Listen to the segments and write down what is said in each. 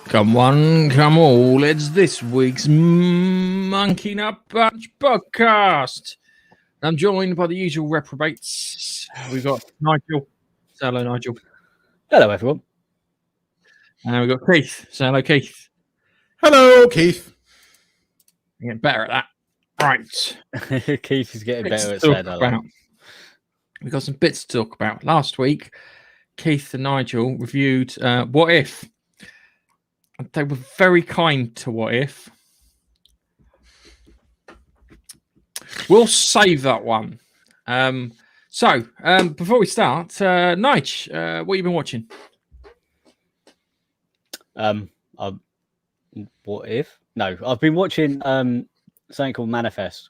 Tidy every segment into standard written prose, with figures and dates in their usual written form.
Come on, come all. It's this week's Monkey Nut Bunch podcast. I'm joined by the usual reprobates. We've got Nigel. Say hello, Nigel. Hello, everyone. And we've got Keith. Say hello, Keith. Hello, Keith. You're getting better at that. Right. Keith is getting better at saying saying hello. We've got some bits to talk about. Last week, Keith and Nigel reviewed What If? They were very kind to What If. We'll save that one. So, before we start, Nige, what have you been watching? What if? No, I've been watching something called Manifest.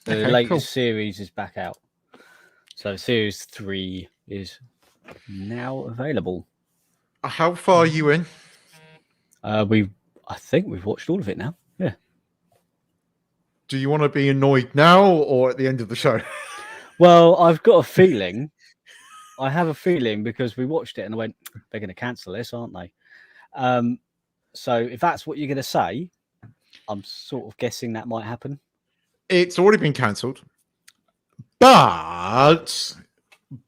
The latest series is back out. So series 3 is now available. How far are you in? I think we've watched all of it now. Yeah. Do you want to be annoyed now or at the end of the show? Well, I've got a feeling. I have a feeling because we watched it and I went, they're going to cancel this, aren't they? So if that's what you're going to say, I'm sort of guessing that might happen. It's already been cancelled, but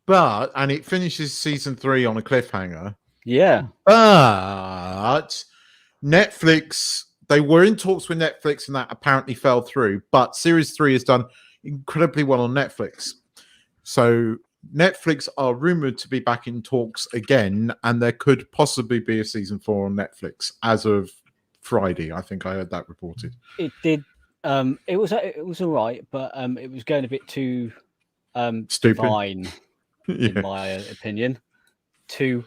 and it finishes season 3 on a cliffhanger. Yeah, but Netflix, they were in talks with Netflix and that apparently fell through. But series 3 has done incredibly well on Netflix, so Netflix are rumored to be back in talks again, and there could possibly be a season 4 on Netflix as of Friday. I think I heard that reported. it did. It was all right, but it was going a bit too Stupid. divine, Yeah. in my opinion. Too,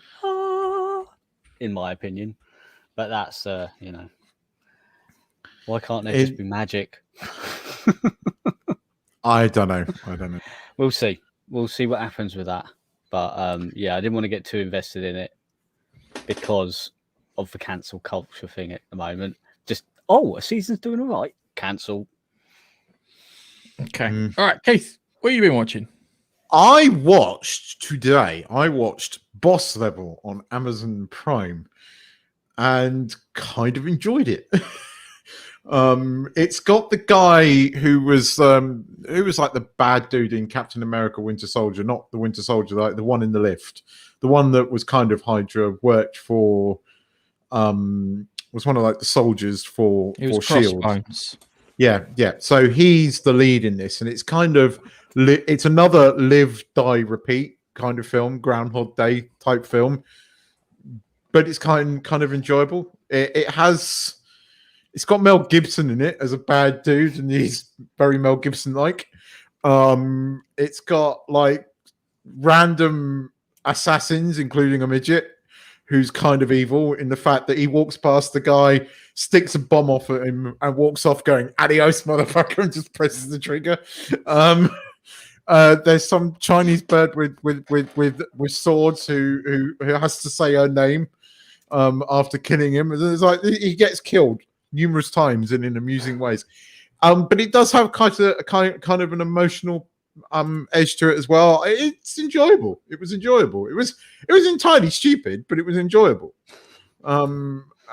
in my opinion. But that's why can't there just be magic? I don't know. We'll see. We'll see what happens with that. But I didn't want to get too invested in it because of the cancel culture thing at the moment. Just a season's doing all right. Cancel. Okay. All right, Keith, what have you been watching? I watched Boss Level on Amazon Prime and kind of enjoyed it. It's got the guy who was like the bad dude in Captain America Winter Soldier, not the Winter Soldier, like the one in the lift, the one that was kind of Hydra, worked for was one of like the soldiers for Shield. Crossbones. Yeah. So he's the lead in this, and it's kind of it's another live, die, repeat kind of film, Groundhog Day type film, but it's kind of enjoyable. It's got Mel Gibson in it as a bad dude, and he's very Mel Gibson like. It's got like random assassins, including a midget who's kind of evil in the fact that he walks past the guy, sticks a bomb off at him, and walks off going "Adios, motherfucker," and just presses the trigger. There's some Chinese bird with swords who has to say her name after killing him. And it's like he gets killed numerous times and in amusing ways. But it does have kind of an emotional edge to it as well. It's enjoyable. It was enjoyable. It was entirely stupid, but it was enjoyable. I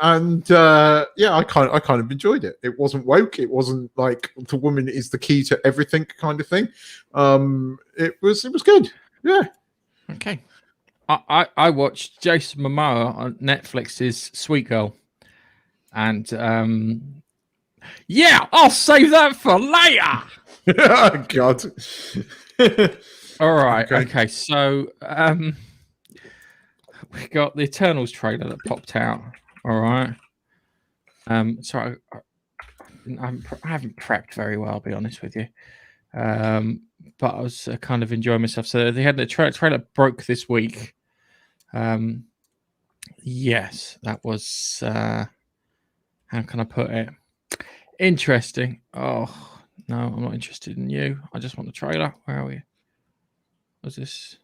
kind of enjoyed it. It wasn't woke. It wasn't like the woman is the key to everything kind of thing. It was good. Yeah. Okay. I watched Jason Momoa on Netflix's Sweet Girl, and I'll save that for later. Oh, God. All right. Okay. So we got the Eternals trailer that popped out. All right. Sorry, I haven't prepped very well, I'll be honest with you. But I was kind of enjoying myself. So they had the trailer broke this week. Yes, that was how can I put it? Interesting. Oh no, I'm not interested in you. I just want the trailer. Where are we? Was this?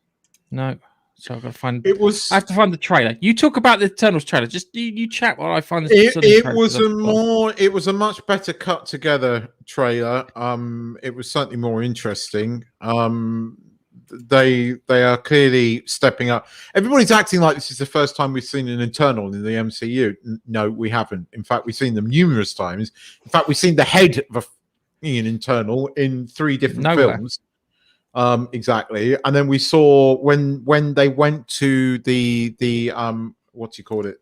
No. So I've got to find. It was. I have to find the trailer. You talk about the Eternals trailer. Just you chat while I find the. It was a much better cut together trailer. It was certainly more interesting. they are clearly stepping up. Everybody's acting like this is the first time we've seen an internal in the MCU. No, we haven't. In fact, we've seen them numerous times. In fact, we've seen the head of an internal in 3 different films. Exactly. And then we saw when they went to the what do you call it?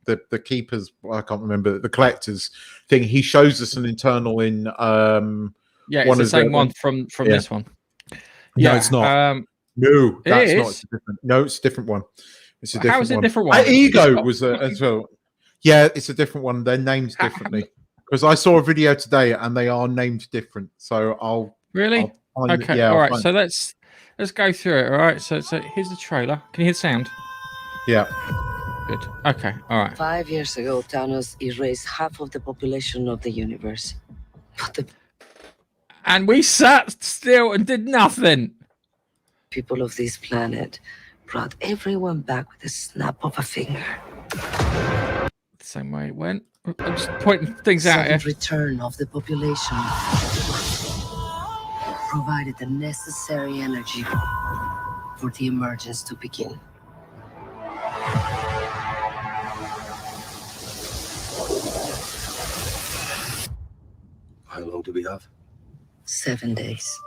The keepers, I can't remember, the collectors thing. He shows us an internal in it's the same one from this one. No, it's not. No, that's not. It's different. No, it's a different one. It's a different one. How is it a different one? Ego was as well. Yeah, it's a different one. They're named differently. Because I saw a video today and they are named different. So I'll really. Okay. Yeah, all right. So let's go through it. All right. So here's the trailer. Can you hear the sound? Yeah. Good. Okay. All right. 5 years ago, Thanos erased half of the population of the universe. And we sat still and did nothing. People of this planet brought everyone back with a snap of a finger. The same way it went. I'm just pointing things out here. The return of the population provided the necessary energy for the emergence to begin. How long do we have? 7 days.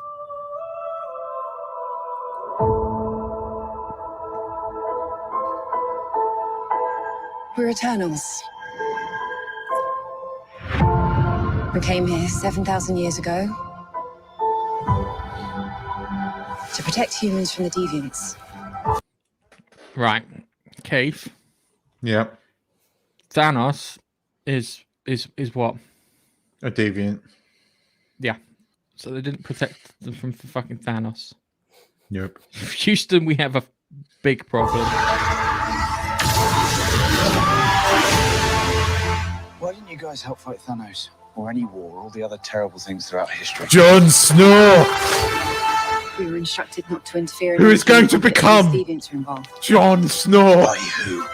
We're Eternals. We came here 7,000 years ago to protect humans from the deviants. Right, Keith. Yeah. Thanos is what? A deviant. Yeah. So they didn't protect them from fucking Thanos. Nope. Houston, we have a big problem. Why didn't you guys help fight Thanos? Or any war, all the other terrible things throughout history? Jon Snow! We were instructed not to interfere. Who is going to become deviants are involved. Jon Snow? By who?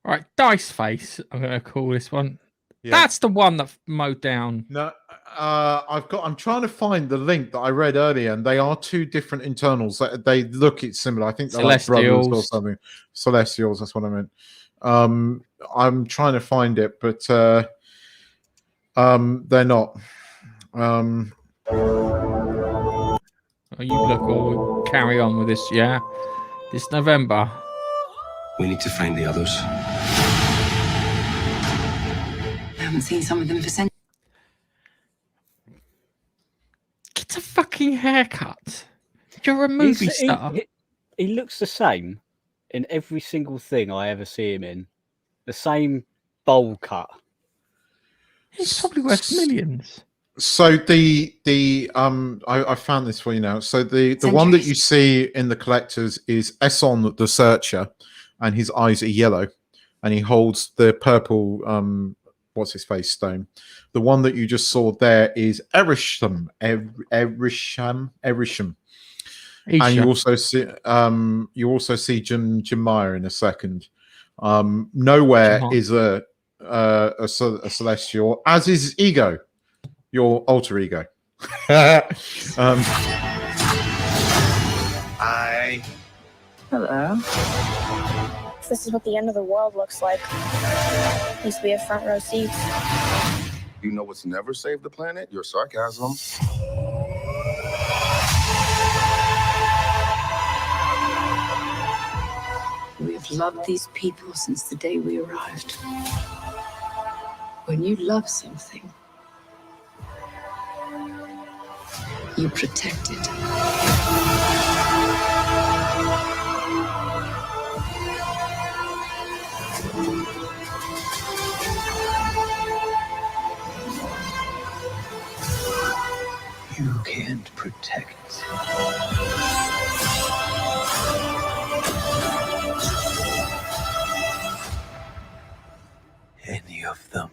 Right, Dice Face, I'm going to call this one. Yeah. That's the one that mowed down. No, I'm trying to find the link that I read earlier, and they are 2 different internals. They look similar. I think they're like brothers or something. Celestials, that's what I meant. I'm trying to find it, but they're not. You look or carry on with this, yeah? This November. We need to find the others. I haven't seen some of them for centuries. Get a fucking haircut. You're a movie star. He looks the same in every single thing I ever see him in. The same bowl cut. He's probably worth millions. So I found this for you now. So the one that you see in the collectors is Esson the Searcher, and his eyes are yellow, and he holds the purple what's his face stone. The one that you just saw there is Erisham. And you also see Jim Meyer in a second. Nowhere is a celestial, as is Ego, your alter ego. Hello. This is what the end of the world looks like. Used to be a front row seat. You know what's never saved the planet? Your sarcasm. We've loved these people since the day we arrived. When you love something, you protect it. You can't protect. Any of them.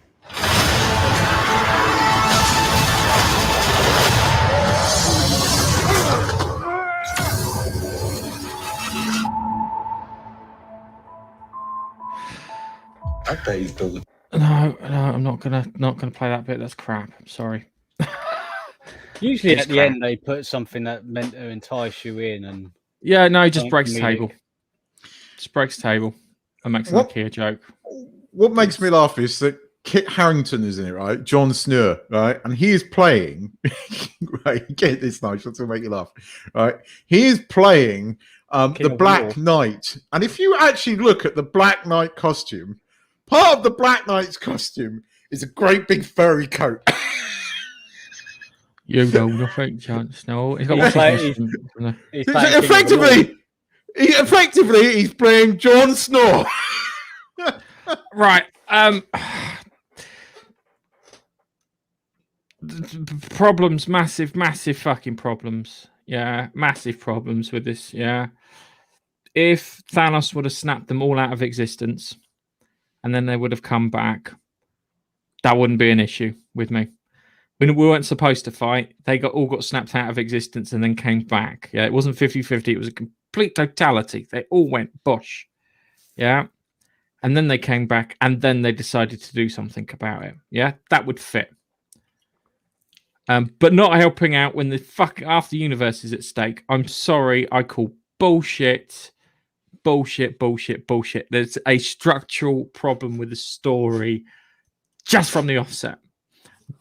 I bet you throw the. No, I'm not gonna play that bit. That's crap. I'm sorry. Usually It's at the crap. end they put something that meant to entice you in, and Yeah, no, he just Something breaks the comedic. table. Just breaks the table and makes an What? IKEA joke. What makes me laugh is that Kit Harington is in it, right? Jon Snow, right? And he is playing, right? Get this now, just to make you laugh, right? He is playing King the of Black War. Knight. And if you actually look at the Black Knight costume, part of the Black Knight's costume is a great big furry coat. You know nothing, Jon Snow. He's got He's what's his playing- name from the- he's playing King of the North. Effectively, he's playing Jon Snow. Right. Problems, massive fucking problems. Yeah, massive problems with this. Yeah. If Thanos would have snapped them all out of existence and then they would have come back, that wouldn't be an issue with me. We weren't supposed to fight. They all got snapped out of existence and then came back. Yeah, it wasn't 50-50. It was a complete totality. They all went bush. Yeah. And then they came back and then they decided to do something about it. Yeah, that would fit. But not helping out when the half the universe is at stake. I'm sorry, I call bullshit. There's a structural problem with the story just from the offset.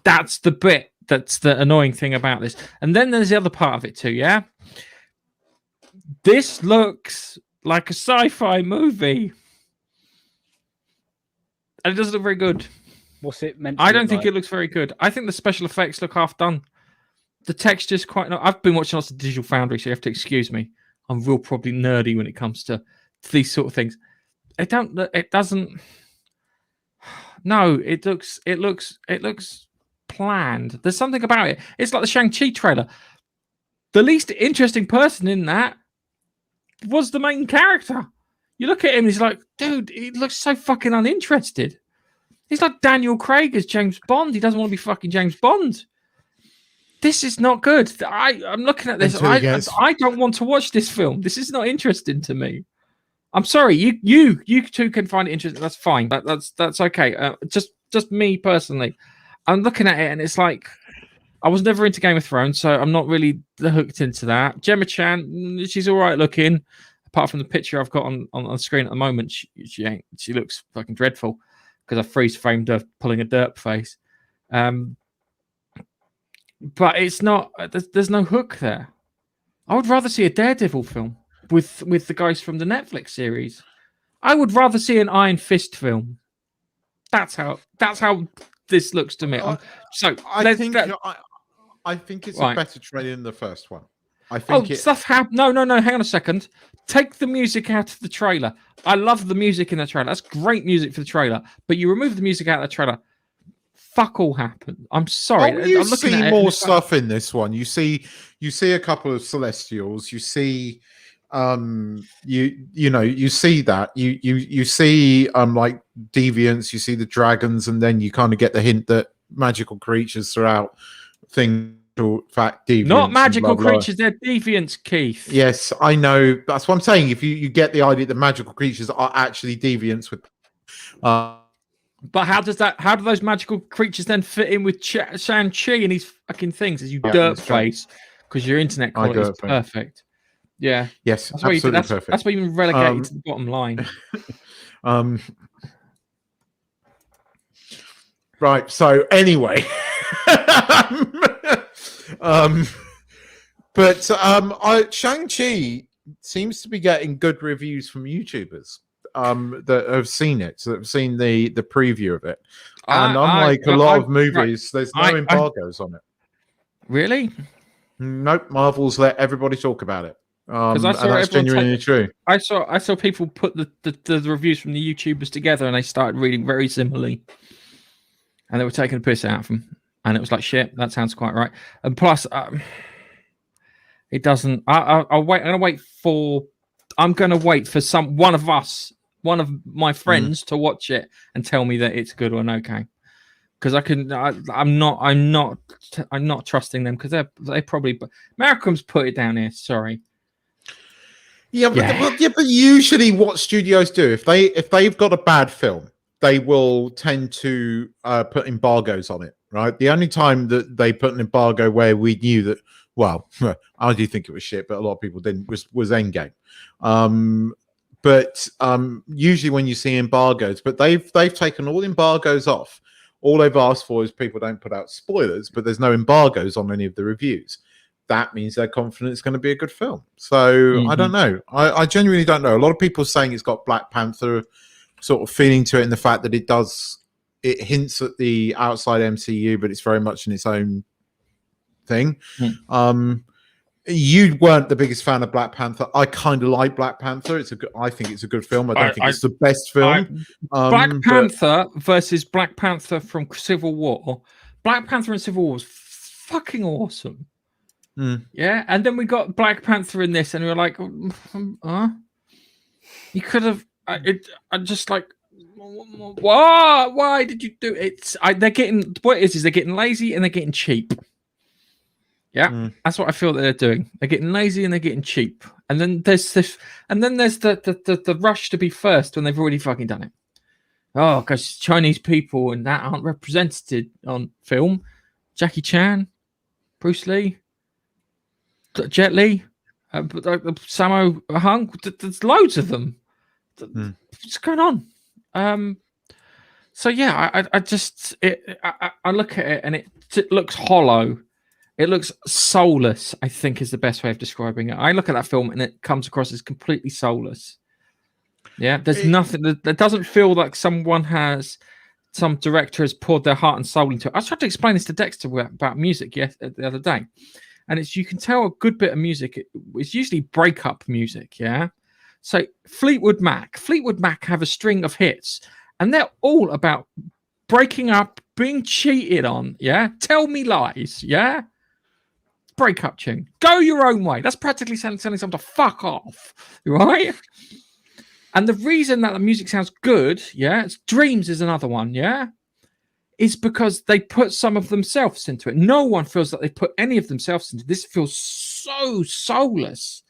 That's the bit that's the annoying thing about this. And then there's the other part of it too, yeah? This looks like a sci-fi movie. And it doesn't look very good. What's it meant to I don't look think like? it looks very good. I think the special effects look half done. The texture's quite... I've been watching lots of Digital Foundry, so you have to excuse me. I'm real probably nerdy when it comes to these sort of things. It doesn't... No, it looks planned. There's something about it. It's like the Shang-Chi trailer. The least interesting person in that was the main character. You look at him, he's like, dude, he looks so fucking uninterested. He's like Daniel Craig as James Bond. He doesn't want to be fucking James Bond. This is not good. I'm looking at this. I don't want to watch this film. This is not interesting to me. I'm sorry. You two can find it interesting. That's fine. That's okay. Just me personally. I'm looking at it and it's like I was never into Game of Thrones, so I'm not really hooked into that. Gemma Chan, she's all right looking. Apart from the picture I've got on the screen at the moment, she looks fucking dreadful because I freeze framed her pulling a derp face. But it's not. There's no hook there. I would rather see a Daredevil film with the guys from the Netflix series. I would rather see an Iron Fist film. That's how this looks to me. I think it's a better trailer than the first one. I think No, hang on a second. Take the music out of the trailer. I love the music in the trailer. That's great music for the trailer. But you remove the music out of the trailer, fuck all happened. I'm sorry. You I'm looking see at more stuff in this one. You see a couple of Celestials. You see, you see that. You see like deviants. You see the dragons, and then you kind of get the hint that magical creatures throughout things. Fact, deviants, not magical blah, blah. creatures, they're deviants, Keith. Yes, I know. That's what I'm saying. If you get the idea that magical creatures are actually deviants with but how do those magical creatures then fit in with Shang-Chi and his fucking things as you dirt face? Because your internet quality is perfect. Yeah. Yes, that's absolutely perfect. That's why you've been relegated to the bottom line. Right. So anyway, Shang-Chi seems to be getting good reviews from YouTubers that have seen it, so that have seen the preview of it. And unlike a lot of movies, there's no embargoes on it. Really? Nope. Marvel's let everybody talk about it. And that's genuinely true. I saw people put the reviews from the YouTubers together and they started reading very similarly. And they were taking a piss out of them. And it was like, shit, that sounds quite right. And plus, it doesn't... I'm going to wait for one of my friends to watch it and tell me that it's good or okay. Because I'm not trusting them because they probably... Malcolm's put it down here, sorry. Yeah, but usually what studios do, if they've got a bad film, they will tend to put embargoes on it right? The only time that they put an embargo where we knew that, well, I do think it was shit, but a lot of people didn't, was Endgame. But usually when you see embargoes, but they've taken all embargoes off. All they've asked for is people don't put out spoilers, but there's no embargoes on any of the reviews. That means they're confident it's going to be a good film. So I don't know. I genuinely don't know. A lot of people saying it's got Black Panther sort of feeling to it, in the fact that it hints at the outside MCU, but it's very much in its own thing. You weren't the biggest fan of Black Panther. I kind of like Black Panther. I think it's a good film. I don't think it's the best film. Black Panther versus Black Panther from Civil War. Black Panther in Civil War was fucking awesome. Yeah, and then we got Black Panther in this, and we were like, you could have. I'm just like, why did you do it? They're getting, what it is they're getting lazy and they're getting cheap. Yeah, that's what I feel that they're doing. They're getting lazy and they're getting cheap. And then there's this, and then there's the rush to be first when they've already fucking done it. Oh, because Chinese people and that aren't represented on film. Jackie Chan, Bruce Lee, Jet Li, Sammo Hung. There's loads of them. What's going on? So yeah, I look at it and it looks hollow. It looks soulless, I think is the best way of describing it. I look at that film and it comes across as completely soulless. Yeah, there's nothing that doesn't feel like some director has poured their heart and soul into it. I was trying to explain this to Dexter about music the other day. And you can tell a good bit of music, it's usually breakup music, yeah? So Fleetwood Mac have a string of hits, and they're all about breaking up, being cheated on, yeah? Tell me lies, yeah? Breakup tune. Go your own way. That's practically telling someone to fuck off, right? And the reason that the music sounds good, yeah, Dreams is another one, yeah, is because they put some of themselves into it. No one feels like they put any of themselves into it. This feels so soulless.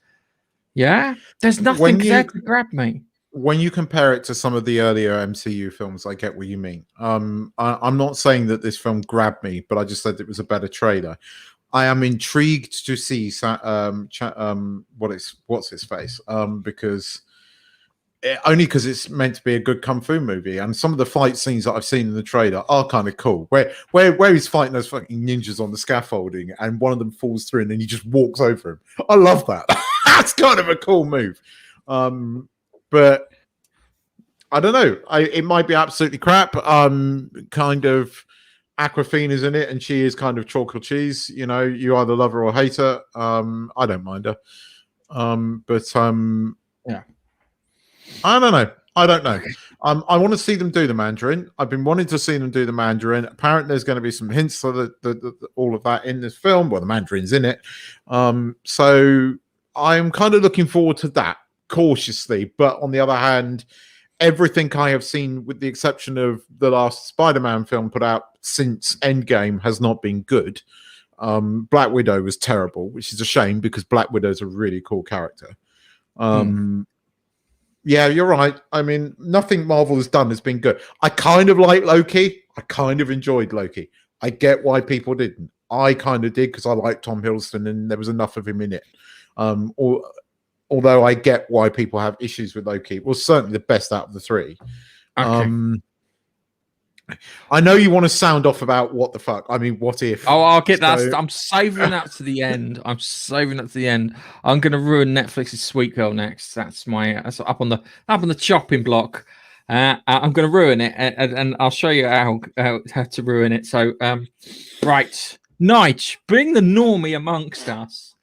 Yeah, there's nothing there to grab me. When you compare it to some of the earlier MCU films, I get what you mean. I'm not saying that this film grabbed me, but I just said it was a better trailer. I am intrigued to see what's his face, because only because it's meant to be a good kung fu movie, and some of the fight scenes that I've seen in the trailer are kind of cool. Where he's fighting those fucking ninjas on the scaffolding, and one of them falls through, and then he just walks over him. I love that. That's kind of a cool move. But I don't know. It might be absolutely crap. Kind of Aquafina's in it, and she is kind of chalk or cheese. You know, you either love her or hate her. I don't mind her. Yeah. I don't know. I want to see them do the Mandarin. I've been wanting to see them do the Mandarin. Apparently, there's going to be some hints of all of that in this film. Well, the Mandarin's in it. So I'm kind of looking forward to that cautiously. But on the other hand, everything I have seen, with the exception of the last Spider-Man film put out since Endgame, has not been good. Black Widow was terrible, which is a shame because Black Widow is a really cool character. Yeah, you're right. I mean, nothing Marvel has done has been good. I kind of like Loki. I kind of enjoyed Loki. I get why people didn't. I kind of did because I like Tom Hiddleston and there was enough of him in it. Although I get why people have issues with Loki. It was certainly the best out of the three. Okay. I know you want to sound off about what the fuck. I mean, what if? Oh, I'll get that. I'm saving that to the end. I'm going to ruin Netflix's Sweet Girl next. That's up on the chopping block. I'm going to ruin it, and I'll show you how to ruin it. So, right, Nige, being the normie amongst us,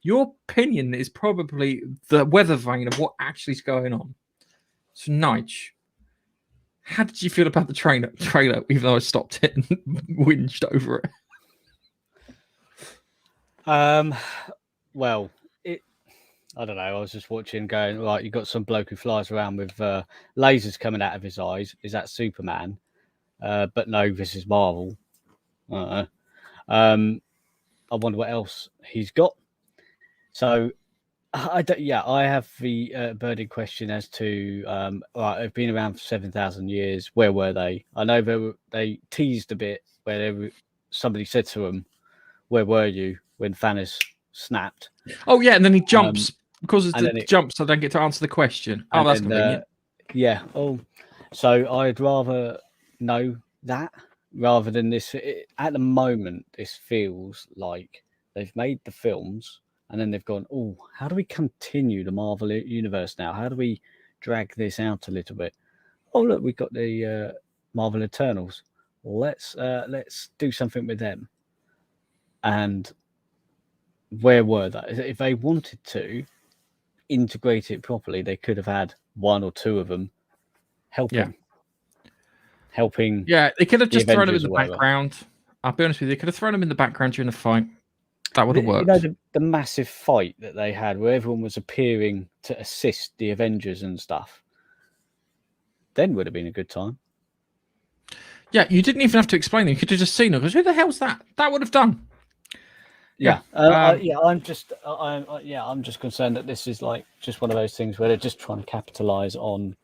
your opinion is probably the weather vane of what actually is going on. So, Nige, how did you feel about the trailer, even though I stopped it and whinged over it? Well, I don't know. I was just watching, going, right, you got some bloke who flies around with lasers coming out of his eyes. Is that Superman? But no, this is Marvel. I wonder what else he's got. So I don't. Yeah, I have the burning question as to right, they've been around for 7,000 years. Where were they? I know they teased a bit where somebody said to them, "Where were you when Thanos snapped?" Oh yeah, and then he jumps because of and the then jumps. I don't get to answer the question. Oh, and that's then, convenient. Yeah. Oh, so I'd rather know that rather than this. At the moment, this feels like they've made the films and then they've gone, oh, how do we continue the Marvel universe now? How do we drag this out a little bit? Oh, look, we've got the Marvel Eternals. Let's do something with them. And where were they? If they wanted to integrate it properly, they could have had one or two of them helping. Yeah, they could have just thrown him in Avengers the or whatever. background. I'll be honest with you, they could have thrown him in the background during the fight. That would have worked. You know, the massive fight that they had where everyone was appearing to assist the Avengers and stuff. Then would have been a good time. Yeah, you didn't even have to explain it. You could have just seen it. Because who the hell's that? That would have done. I'm just concerned that this is like just one of those things where they're just trying to capitalize on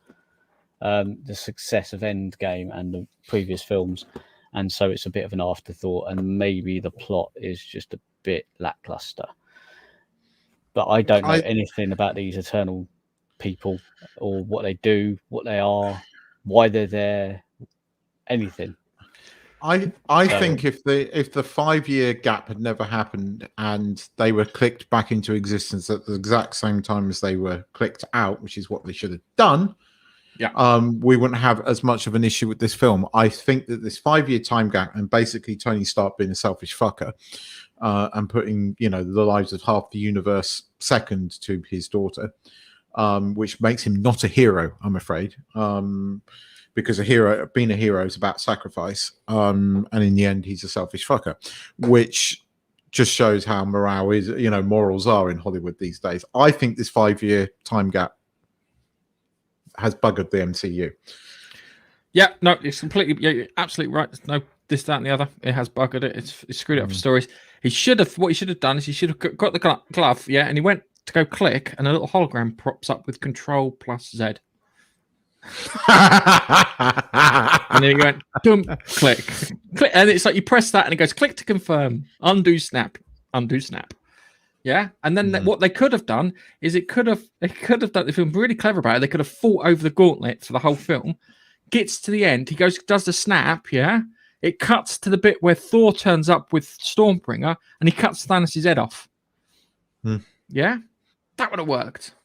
the success of Endgame and the previous films, and so it's a bit of an afterthought, and maybe the plot is just a bit lackluster. But I don't know anything about these Eternal people or what they do, what they are, why they're there, anything. I think if the 5-year gap had never happened and they were clicked back into existence at the exact same time as they were clicked out, which is what they should have done, we wouldn't have as much of an issue with this film. I think that this 5-year time gap and basically Tony Stark being a selfish fucker and putting, the lives of half the universe second to his daughter, which makes him not a hero, I'm afraid. Because being a hero is about sacrifice. And in the end, he's a selfish fucker, which just shows how morals are in Hollywood these days. I think this 5-year time gap has buggered the MCU. Yeah, no, it's completely, you're absolutely right. There's no this, that, and the other. It has buggered it. It's screwed up for stories. What he should have done is he should have got the glove, and he went to go click, and a little hologram props up with Control plus Z. And then you went click, and it's like you press that and it goes click to confirm, undo snap. Yeah, and then what they could have done is they could have done, if they were really clever about it, they could have fought over the gauntlet for the whole film. Gets to the end, he does the snap, it cuts to the bit where Thor turns up with Stormbringer and he cuts Thanos' head off. Yeah, that would have worked.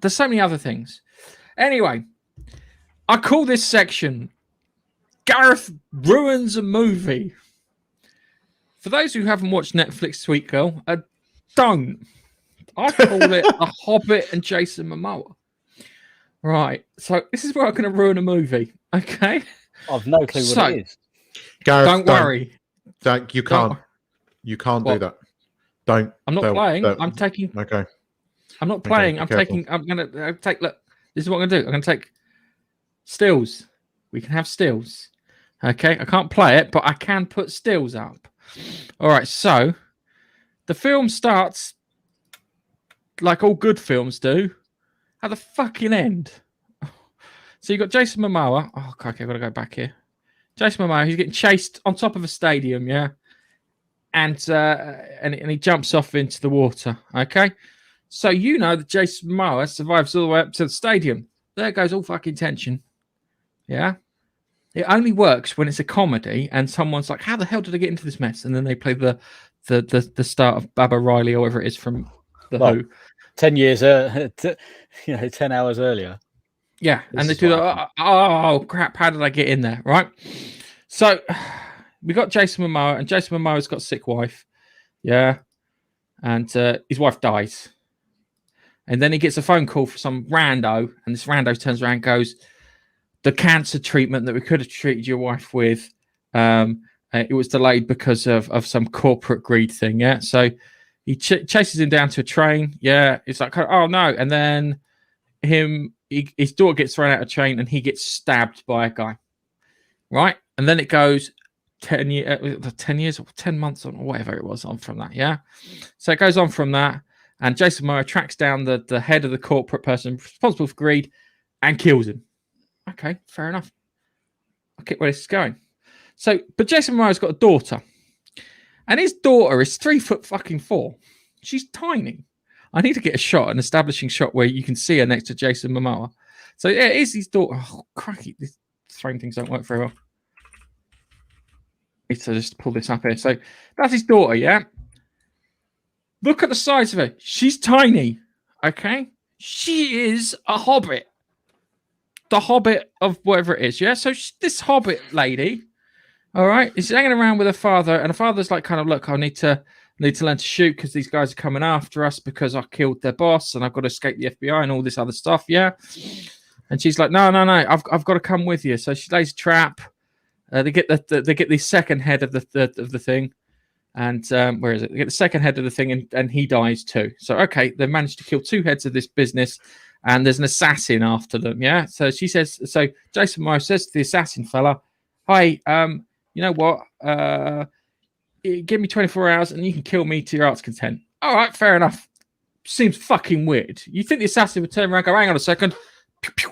There's so many other things. Anyway, I call this section Gareth Ruins a Movie. For those who haven't watched Netflix, Sweet Girl, don't. I call it The Hobbit and Jason Momoa. Right, so this is where I'm going to ruin a movie, okay? I've no clue what it is. Gareth, don't worry. You can't do that. Don't. I'm not playing. I'm taking... Okay. I'm not playing. Okay, I'm going to take... Look. This is what I'm going to do. I'm going to take stills. We can have stills. Okay? I can't play it, but I can put stills up. All right, so the film starts like all good films do at the fucking end. So you got Jason Momoa. Oh, okay, I've got to go back here. Jason Momoa, he's getting chased on top of a stadium, and he jumps off into the water, okay? So that Jason Momoa survives all the way up to the stadium. There goes all fucking tension. Yeah? It only works when it's a comedy and someone's like, how the hell did I get into this mess? And then they play the start of Baba Riley or whatever it is from The Who. 10 years, 10 hours earlier. Yeah, and they do that. Oh, crap, how did I get in there? Right? So we got Jason Momoa, and Jason Momoa's got a sick wife. Yeah. And his wife dies. And then he gets a phone call from some rando, and this rando turns around and goes, the cancer treatment that we could have treated your wife with, it was delayed because of some corporate greed thing, yeah? So he chases him down to a train, yeah? It's like, oh, no. And then his daughter gets thrown out of a train, and he gets stabbed by a guy, right? And then it goes 10 years or 10 months or whatever it was on from that, yeah? So it goes on from that. And Jason Momoa tracks down the head of the corporate person responsible for greed and kills him. Okay, fair enough. I get where this is going. So, but Jason Momoa's got a daughter. And his daughter is 3'4". She's tiny. I need to get a shot, an establishing shot where you can see her next to Jason Momoa. So, yeah, it is his daughter. Oh, cracky. These frame things don't work very well. I need to just pull this up here. So, that's his daughter, yeah? Look at the size of her. She's tiny. Okay? She is a hobbit. The hobbit of whatever it is, yeah? So this hobbit lady, all right, is hanging around with her father, and her father's like, kind of, look, I need to learn to shoot because these guys are coming after us because I killed their boss and I've got to escape the FBI and all this other stuff, yeah? And she's like, no, I've got to come with you. So she lays a trap. They get the second head of the thing. And where is it? They get the second head of the thing, and he dies too. So, okay, they managed to kill 2 heads of this business, and there's an assassin after them, yeah? So Jason Momoa says to the assassin fella, hi, you know what? Give me 24 hours, and you can kill me to your heart's content. All right, fair enough. Seems fucking weird. You think the assassin would turn around and go, hang on a second. Pew, pew.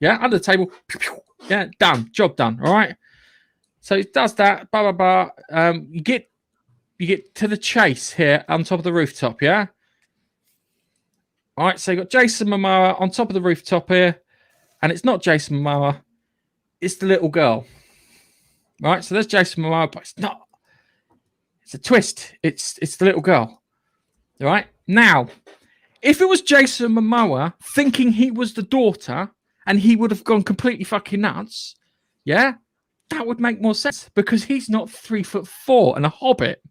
Yeah, under the table. Pew, pew. Yeah, done. Job done, all right? So he does that, blah, blah, blah. You get to the chase here on top of the rooftop, yeah? All right, so you got Jason Momoa on top of the rooftop here, and it's not Jason Momoa, it's the little girl. All right, so there's Jason Momoa, but it's not. It's a twist. It's the little girl. All right? Now, if it was Jason Momoa thinking he was the daughter, and he would have gone completely fucking nuts, yeah? That would make more sense, because he's not 3'4" and a hobbit.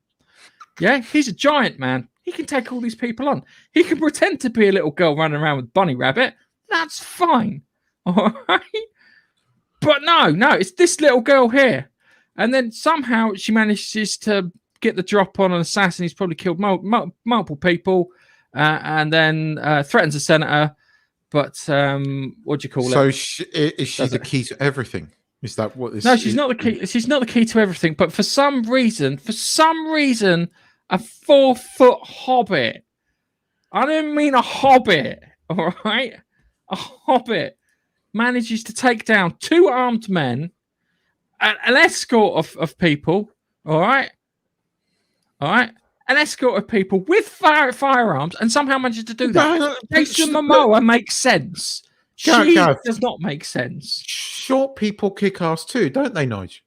Yeah, he's a giant man. He can take all these people on. He can pretend to be a little girl running around with Bunny Rabbit. That's fine. All right? But no, it's this little girl here. And then somehow she manages to get the drop on an assassin. He's probably killed multiple people. And then threatens a senator. But what do you call it? So is she the key to everything? Is that what this? No, she's not the key. She's not the key to everything. But for some reason, a 4-foot hobbit. I don't mean a hobbit. All right, a hobbit manages to take down 2 armed men, an escort of people. All right, an escort of people with firearms, and somehow manages to do that. Jason Momoa makes sense. She does not make sense. Short people kick ass too, don't they, Nigel?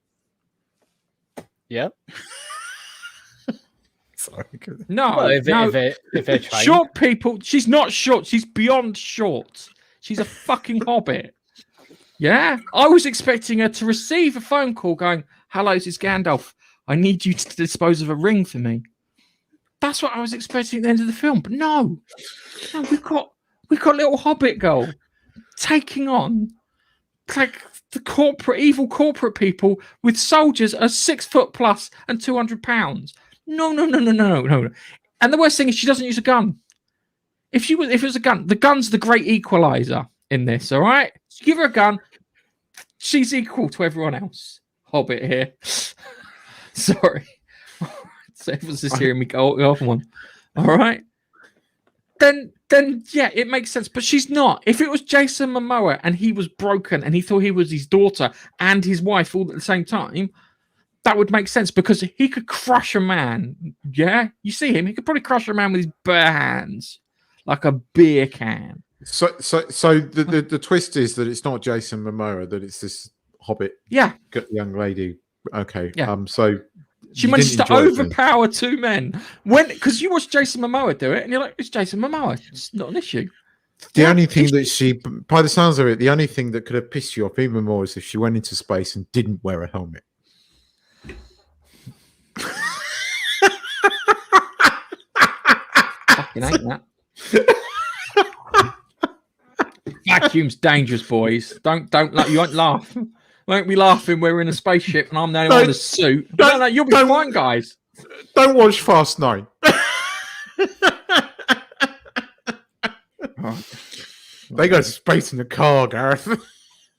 Yeah. Sorry. No, well, if they're trained. Short people. She's not short. She's beyond short. She's a fucking hobbit. Yeah, I was expecting her to receive a phone call going, "Hello, this is Gandalf. I need you to dispose of a ring for me." That's what I was expecting at the end of the film. But no, we've got little hobbit girl taking on like the evil corporate people with soldiers are 6 foot plus and 200 pounds. No. And the worst thing is she doesn't use a gun. If it was a gun, the gun's the great equalizer in this. All right, so give her a gun, she's equal to everyone else. Hobbit here. Sorry, so everyone's just hearing me go off one. All right. Then yeah, it makes sense. But she's not. If it was Jason Momoa and he was broken and he thought he was his daughter and his wife all at the same time, that would make sense because he could crush a man. Yeah, you see him. He could probably crush a man with his bare hands, like a beer can. So the twist is that it's not Jason Momoa, that it's this hobbit. Yeah, young lady. Okay. Yeah. So she manages to overpower 2 men because you watch Jason Momoa do it, and you're like, it's Jason Momoa. It's not an issue. The only thing that by the sounds of it, the only thing that could have pissed you off even more is if she went into space and didn't wear a helmet. Fucking ain't that. Vacuum's dangerous, boys. Don't you won't laugh. Won't be laughing. We're in a spaceship and I'm the only one in a suit. No, you'll be fine, guys. Don't watch Fast 9. They go to space in the car, Gareth.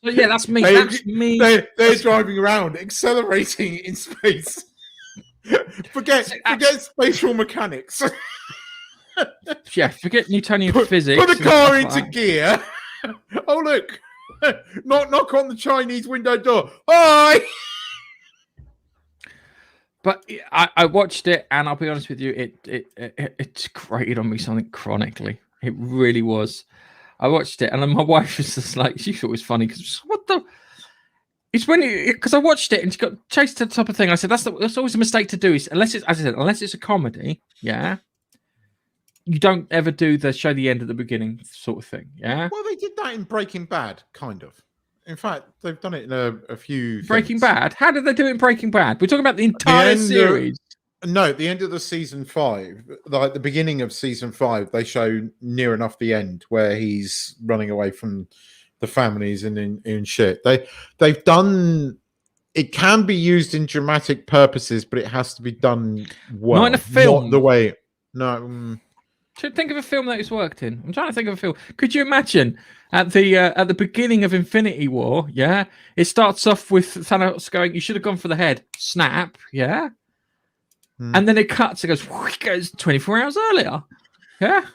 But yeah, that's me. That's me. They're driving around, accelerating in space. Forget spatial mechanics. Yeah, forget Newtonian physics. Put the and car stuff into like that. gear. Oh look, knock on the Chinese window door. Hi. But I watched it, and I'll be honest with you, it's grated on me something chronically. It really was. I watched it, and then my wife was just like, she thought it was funny because what the. It's when because I watched it and she got chased to the top of the thing. I said that's always a mistake to do. Is unless it's, as I said, unless it's a comedy, yeah. You don't ever do the show the end at the beginning sort of thing, yeah. Well, they did that in Breaking Bad, kind of. In fact, they've done it in a few. Breaking things. Bad. How did they do it in Breaking Bad? We're talking about the entire series. No, at the end of the season 5, like the beginning of season 5, they show near enough the end where he's running away from the families and in shit. They've done. It can be used in dramatic purposes, but it has to be done well. Not in a film. Not the way. No. Think of a film that it's worked in. I'm trying to think of a film. Could you imagine at the beginning of Infinity War? Yeah, it starts off with Thanos going, "You should have gone for the head." Snap. Yeah, and then it cuts. It goes 24 hours earlier. Yeah,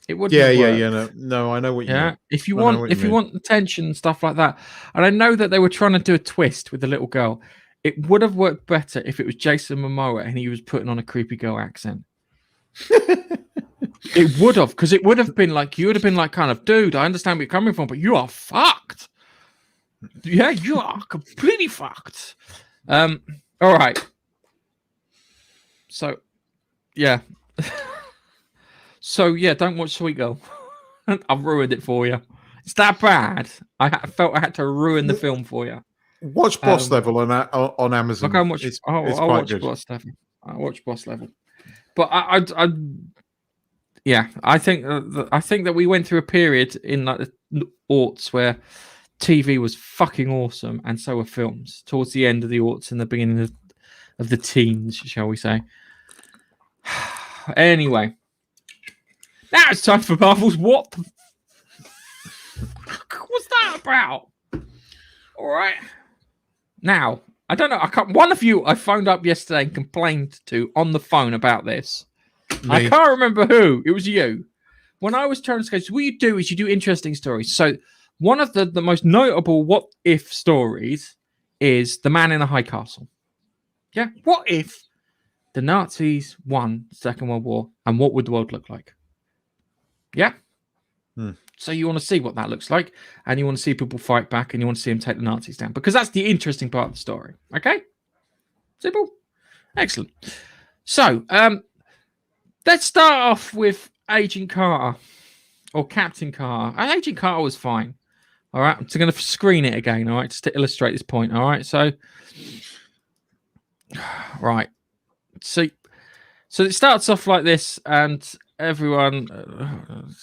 it would. Yeah. No, I know what you mean. If you want the tension and stuff like that, and I know that they were trying to do a twist with the little girl. It would have worked better if it was Jason Momoa and he was putting on a creepy girl accent. It would have, because it would have been like, you would have been like, kind of, dude, I understand where you're coming from, but you are fucked. Yeah, you are completely fucked. All right. So, yeah. Don't watch Sweet Girl. I've ruined it for you. It's that bad. I felt I had to ruin the film for you. Watch Boss Level on Amazon. I'll go and watch. I'll watch good. Boss Level. I'll watch Boss Level. But I think that we went through a period in like the aughts where TV was fucking awesome, and so were films. Towards the end of the aughts and the beginning of the teens, shall we say? Anyway, now it's time for Marvel's. What the fuck was that about? All right. Now, I don't know. One of you I phoned up yesterday and complained to on the phone about this. Me. I can't remember who. It was you. When I was trying to say, so what you do is you do interesting stories. So one of the most notable what if stories is The Man in the High Castle. Yeah. What if the Nazis won the Second World War, and what would the world look like? Yeah. So you want to see what that looks like, and you want to see people fight back, and you want to see them take the Nazis down, because that's the interesting part of the story. Okay? Simple? Excellent. So, let's start off with Agent Carter, or Captain Carter. And Agent Carter was fine. All right? I'm just going to screen it again, all right, just to illustrate this point, all right? So, right. So it starts off like this, and everyone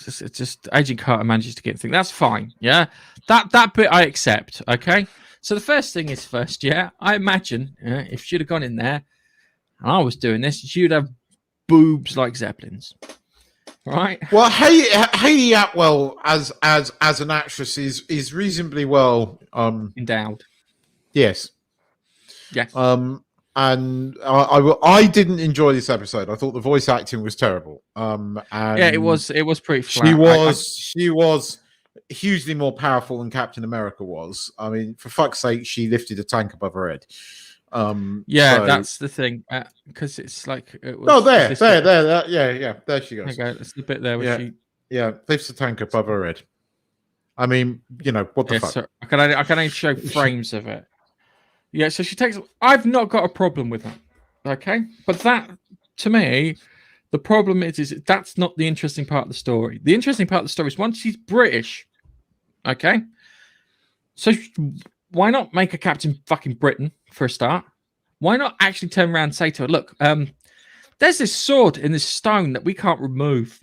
just Agent Carter manages to get things. That's fine. Yeah, that bit I accept. Okay, so the first thing is first. Yeah, I imagine if she'd have gone in there and I was doing this, she'd have boobs like Zeppelins, right? Well, Hayley Atwell as an actress is reasonably well endowed. Yes. Yes. And I didn't enjoy this episode. I thought the voice acting was terrible. And yeah, it was pretty flat. She was hugely more powerful than Captain America was. I mean, for fuck's sake, she lifted a tank above her head. That's the thing, because it's like it was. No, there, there she goes. Okay, that's the bit there where she lifts a tank above her head. I mean, what the fuck? So I can only show frames of it. Yeah, so she takes. I've not got a problem with that, okay? But that, to me, the problem is that's not the interesting part of the story. The interesting part of the story is once she's British, okay? So why not make her Captain fucking Britain for a start? Why not actually turn around and say to her, look, there's this sword in this stone that we can't remove.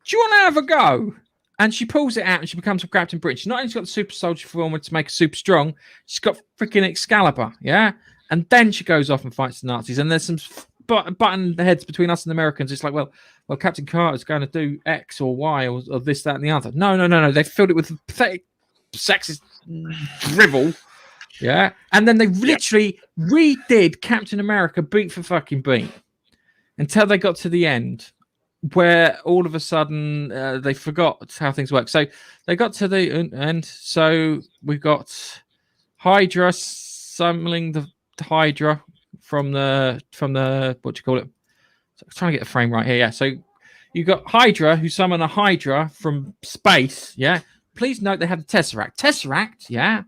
Do you want to have a go? And she pulls it out and she becomes a Captain Britain. She's not only got the super soldier form to make her super strong, she's got freaking Excalibur, yeah? And then she goes off and fights the Nazis. And there's some button heads between us and the Americans. It's like, well, Captain Carter's going to do X or Y or this, that, and the other. No. They filled it with pathetic, sexist drivel, yeah? And then they literally redid Captain America beat for fucking beat. until they got to the end, where all of a sudden they forgot how things work. So they got to the end. So we got Hydra summoning the Hydra from the what do you call it? So I'm trying to get the frame right here. Yeah. So you got Hydra who summon a Hydra from space. Yeah. Please note they have the Tesseract. Tesseract. Yeah.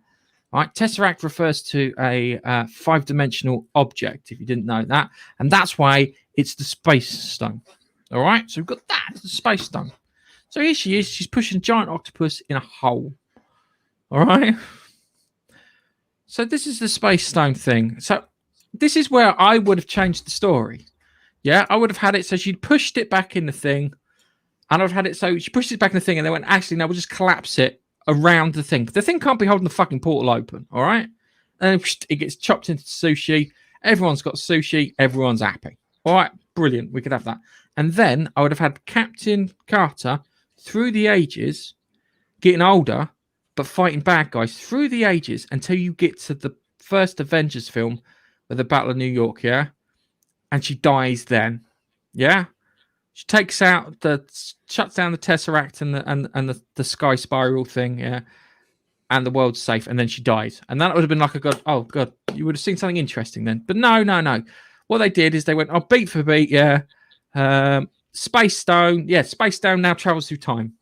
All right. Tesseract refers to a 5-dimensional object. If you didn't know that, and that's why it's the Space Stone. All right. So we've got that. It's the Space Stone. So here she is. She's pushing a giant octopus in a hole. All right. So this is the Space Stone thing. So this is where I would have changed the story. Yeah, I would have had it so she'd pushed it back in the thing, and I've had it so she pushed it back in the thing, and they went, actually, no, we'll just collapse it around the thing. But the thing can't be holding the fucking portal open, all right? And it gets chopped into sushi. Everyone's got sushi. Everyone's happy. All right, brilliant. We could have that. And then I would have had Captain Carter through the ages, getting older, but fighting bad guys through the ages until you get to the first Avengers film with the Battle of New York, yeah? And she dies then, yeah? She takes out shuts down the Tesseract and the Sky Spiral thing, yeah? And the world's safe, and then she dies. And that would have been like oh god, you would have seen something interesting then. But no. What they did is they went, beat for beat, yeah. Space Stone now travels through time.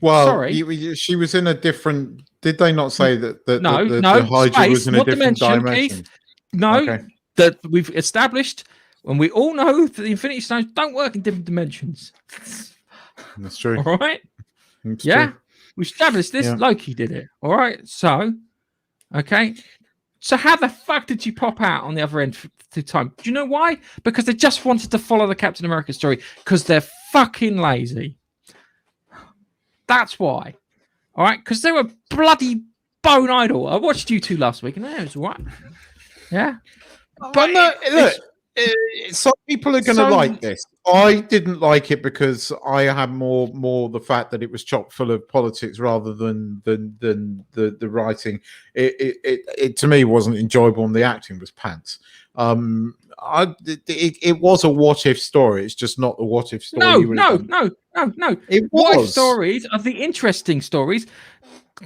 Well, sorry, she was in a different. Did they not say that the Hydra space, was in a different dimension? Keith? No, that we've established, and we all know that the Infinity Stones don't work in different dimensions. That's true. All right. That's yeah, true. we established this. Yeah. Loki did it. All right. So, okay. So how the fuck did you pop out on the other end through time? Do you know why? Because they just wanted to follow the Captain America story because they're fucking lazy. That's why. All right? Because they were bloody bone idle. I watched you two last week and it was all right. Yeah. But no, look, some people are going to like this. I didn't like it because I had more the fact that it was chock full of politics rather than the writing. It to me wasn't enjoyable, and the acting was pants. It was a what if story. It's just not the what if story. No. It was. What if stories are the interesting stories.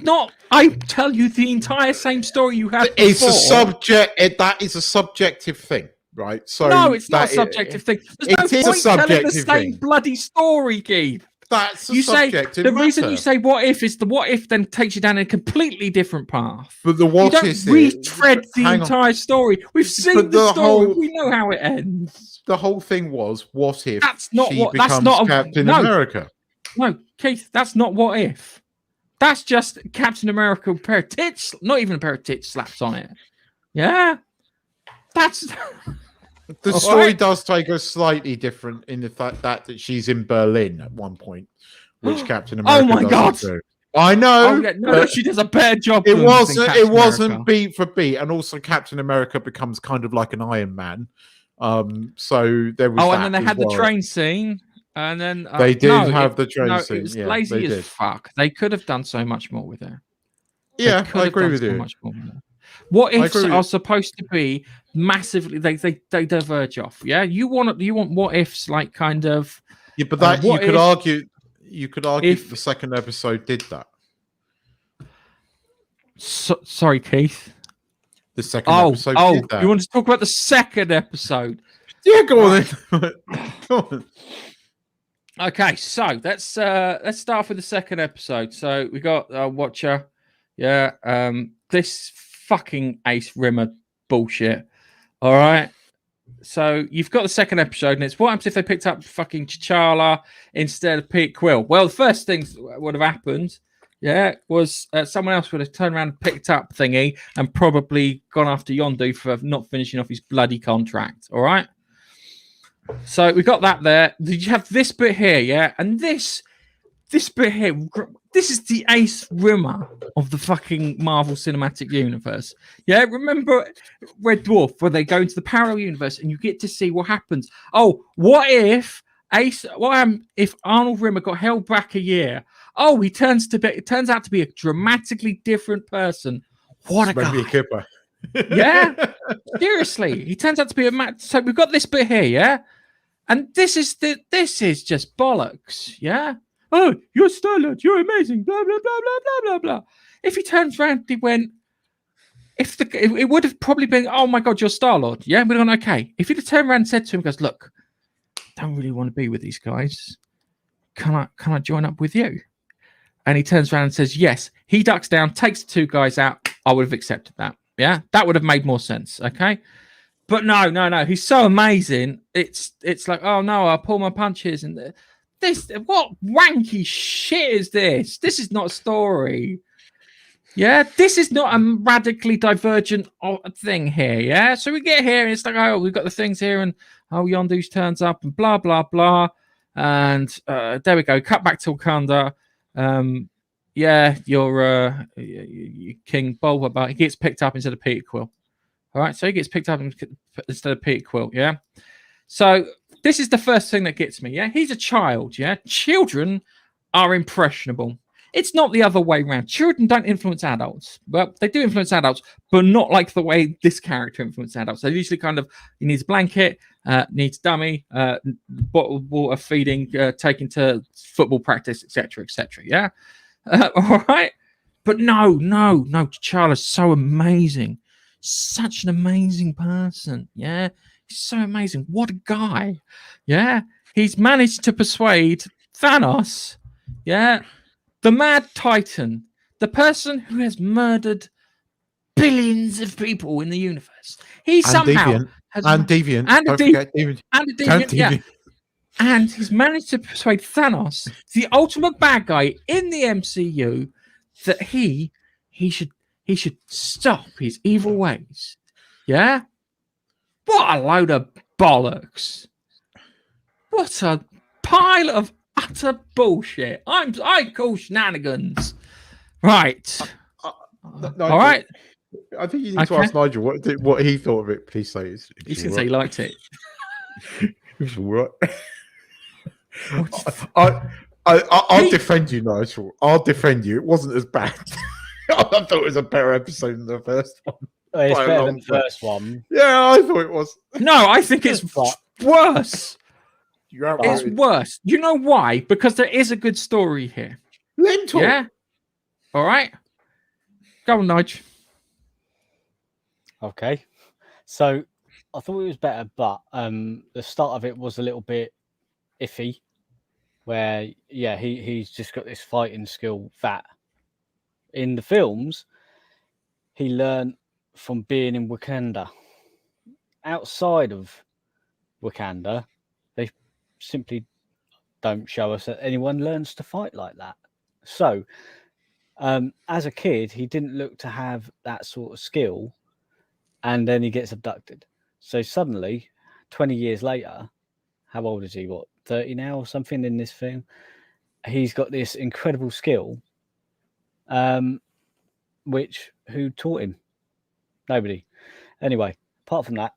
Not, I tell you the entire same story you have. It's a subject. That is a subjective thing. Right, so no, it's not a subjective thing. There's no point telling the same bloody story, Keith. That's a subjective the reason you say "what if" is the "what if" then takes you down a completely different path. But the what you don't is retread the entire story. We've seen the story. We know how it ends. The whole thing was what if that's not she what. becomes That's not Captain America. No, Keith, that's not what if. That's just Captain America with a pair of tits. Not even a pair of tits slapped on it. Yeah, that's. The story does take us slightly different in the fact that she's in Berlin at one point, which Captain America. Oh my god! Do. I know. Oh, yeah, no, she does a better job. It wasn't beat for beat, and also Captain America becomes kind of like an Iron Man. So there was. And then they had the train scene, and then they did have the train scene. It was lazy as fuck. They could have done so much more with it. Yeah, I agree with you. Much more with it. What ifs are supposed to be massively? They diverge off. Yeah, you want what ifs like kind of. Yeah, but that you could argue if the second episode did that. Sorry, Keith. The second episode. Did that. You want to talk about the second episode? Yeah, go on then. Go on. Okay, so let's start with the second episode. So we got Watcher. Yeah, this fucking Ace Rimmer bullshit. All right. So you've got the second episode, and it's what happens if they picked up fucking T'Challa instead of Pete Quill? Well, the first thing that would have happened, was someone else would have turned around and picked up Thingy and probably gone after Yondu for not finishing off his bloody contract. All right. So we got that there. Did you have this bit here? Yeah, and this bit here. This is the Ace Rimmer of the fucking Marvel Cinematic Universe. Yeah, remember Red Dwarf, where they go into the parallel universe and you get to see what happens. Oh, what if if Arnold Rimmer got held back a year? Oh, it turns out to be a dramatically different person. What a guy. Cuppa. Yeah, seriously, he turns out to be a man. So we've got this bit here, yeah, and this is just bollocks, yeah. Oh, you're Star-Lord, you're amazing, blah blah blah blah blah blah blah. If he turns around, he went. It would have probably been, oh my God, you're Star-Lord. Yeah, we're going, okay. If he'd have turned around and said to him, goes, look, don't really want to be with these guys. Can I join up with you? And he turns around and says, yes. He ducks down, takes the two guys out. I would have accepted that. Yeah, that would have made more sense. Okay. But no. He's so amazing. It's like, oh no, I'll pull my punches. And what wanky shit is this? This is not a story. Yeah, this is not a radically divergent thing here. Yeah, so we get here and it's like, oh, we've got the things here, and oh, Yondu's turns up and blah blah blah, and there we go. Cut back to Wakanda. Yeah, you're King Bulba, but he gets picked up instead of Peter Quill. All right, so he gets picked up instead of Peter Quill. Yeah, so this is the first thing that gets me. Yeah, he's a child. Yeah, children are impressionable. It's not the other way around. Children don't influence adults. Well, they do influence adults, but not like the way this character influences adults. They usually kind of, he needs a blanket, needs dummy, bottled water feeding, taken to football practice, etc., etc. Yeah, all right. But no. T'Challa's so amazing, such an amazing person. Yeah, he's so amazing. What a guy. Yeah, he's managed to persuade Thanos. Yeah. The Mad Titan, the person who has murdered billions of people in the universe. He somehow has deviant. And a deviant. Yeah. And he's managed to persuade Thanos, the ultimate bad guy in the MCU, that he should stop his evil ways. Yeah? What a load of bollocks. What a pile of utter bullshit. I call shenanigans. Right. Nigel, all right. I think you need to ask Nigel what he thought of it. Please say he's going to say he liked it. It's all right. I'll defend you, Nigel. I'll defend you. It wasn't as bad. I thought it was a better episode than the first one. It's better than the first one. Yeah, I thought it was. No, I think it's worse. It's worse. You know why? Because there is a good story here. Lentil. Yeah. All right. Go on, Nige. Okay. So I thought it was better, but the start of it was a little bit iffy. Where he's just got this fighting skill that in the films he learned from being in Wakanda. Outside of Wakanda, they simply don't show us that anyone learns to fight like that. So as a kid, he didn't look to have that sort of skill, and then he gets abducted. So suddenly, 20 years later, how old is he? What, 30 now or something in this film? He's got this incredible skill, which who taught him? Nobody. Anyway, apart from that,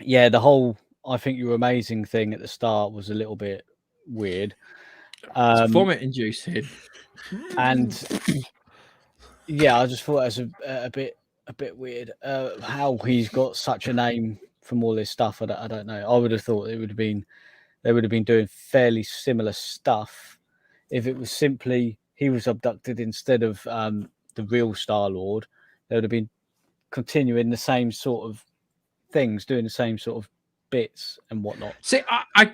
yeah, the whole "I think you're amazing" thing at the start was a little bit weird. It's vomit-inducing. And yeah, I just thought it was a bit weird. How he's got such a name from all this stuff, I don't know. I would have thought they would have been doing fairly similar stuff if it was simply he was abducted instead of the real Star-Lord. They would have been continuing the same sort of things, doing the same sort of bits and whatnot. See, I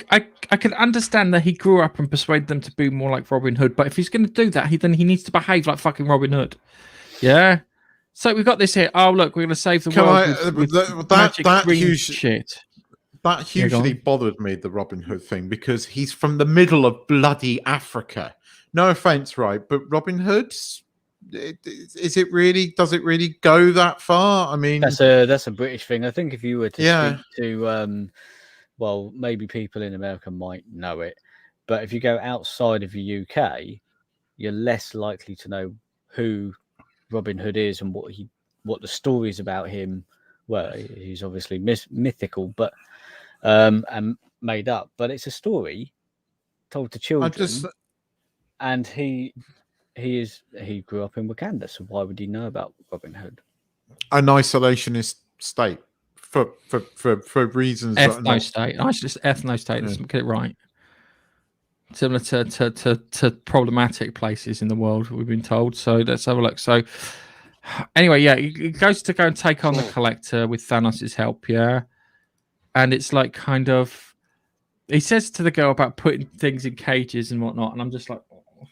can understand that he grew up and persuaded them to be more like Robin Hood, but if he's going to do that, then he needs to behave like fucking Robin Hood. Yeah. So we've got this here. Oh, look, we're going to save the world with magic green shit. That hugely bothered me, the Robin Hood thing, because he's from the middle of bloody Africa. No offense, right? But Robin Hood, does it really go that far? I mean, that's a British thing. I think if you were to speak to, well, maybe people in America might know it, but if you go outside of the UK, you're less likely to know who Robin Hood is and what the stories about him were. He's obviously mythical, but and made up, but it's a story told to children. And he grew up in Wakanda, so why would he know about Robin Hood? an isolationist state for reasons that are not... Ethno-state. Ethno-state. Let's get it right. Similar to problematic places in the world, we've been told. So let's have a look. So anyway, yeah, he goes to go and take on the Collector with Thanos' help, yeah. And it's like kind of, he says to the girl about putting things in cages and whatnot, and I'm just like, oh.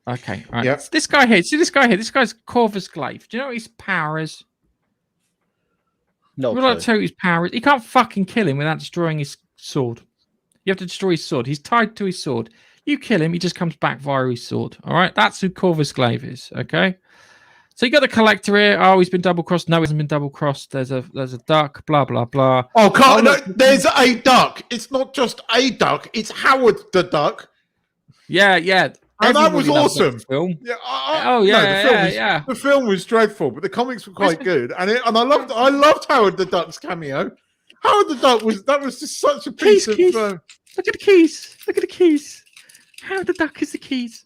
Okay, right. Yep. This guy here, see this guy here, this guy's Corvus Glaive. Do you know what his power is? No, We'd like to tell you his power is. He can't fucking kill him without destroying his sword. You have to destroy his sword. He's tied to his sword. You kill him, he just comes back via his sword. All right, that's who Corvus Glaive is. Okay, so you got the Collector here. Oh, he's been double crossed. No, he hasn't been double crossed. There's a duck. Blah blah blah. Oh, no, there's a duck. It's not just a duck. It's Howard the Duck. Yeah. And that was Everybody loves that awesome. film. Yeah, the film was dreadful, but the comics were quite good. And I loved Howard the Duck's cameo. Howard the Duck was just such a piece of... Look at the keys. Look at the keys. Howard the Duck is the keys.